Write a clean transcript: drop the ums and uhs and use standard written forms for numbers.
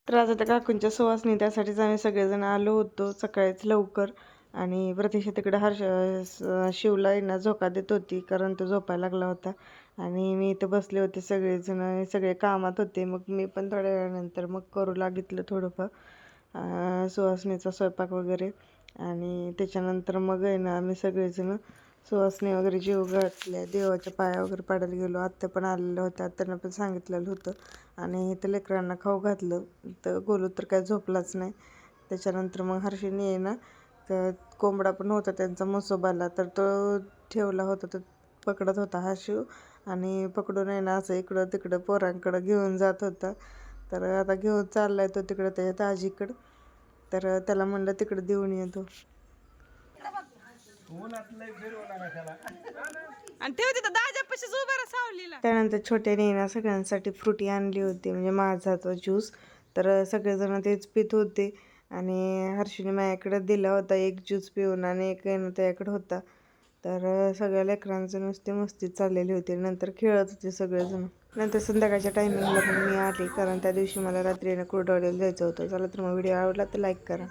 तर आता त्या काकूंच्या सुवासनी त्यासाठीच आम्ही सगळेजण आलो होतो सकाळीच लवकर. आणि प्रतीक्षा तिकडे शिवला ना झोका देत होती कारण तो झोपायला लागला होता. आणि मी इथं बसले होते सगळेजण, सगळे कामात होते. मग मी पण थोड्या वेळानंतर मग करू लागितलं थोडंफार सुवासनीचा स्वयंपाक वगैरे. आणि त्याच्यानंतर मग आहे ना आम्ही सगळेजण सुवासनी वगैरे जेव घातल्या, देवाच्या पाया वगैरे पाडायला गेलो. आत्या पण आलेल्या होत्या, त्यांना पण सांगितलेलं होतं. आणि इथं लेकरांना खाऊ घातलं. तर गोलू तर काय झोपलाच नाही. त्याच्यानंतर मग हर्षीने आहे ना तर कोंबडा पण होता त्यांचा मसोबाला, तर तो ठेवला होता, तर पकडत होता हा शिव. आणि पकडून आहे ना असं इकडं तिकडं पोरांकडं घेऊन जात होता. तर आता घेऊन चाललाय तो तिकडं त्याच्या दाजीकडं. तर त्याला म्हणलं तिकडं देऊन येतो. त्यानंतर छोट्याने ना सगळ्यांसाठी फ्रुटी आणली होती, म्हणजे माझाचा ज्यूस. तर सगळेजण तेच पित होते. आणि हर्षीने माझ्याकडे दिला होता एक ज्यूस पिऊन, आणि एक आहे ना त्याच्याकडे होता. तर सगळ्या लेकरांचं नुसते मस्ती चाललेली होती. नंतर खेळत होते सगळेजण. नंतर संध्याकाळच्या टायमिंगला पण मी आले, कारण त्या दिवशी मला रात्रीनं कुरडवाडीला जायचं होतं. चला तर मग व्हिडिओ आवडला तर लाईक करा.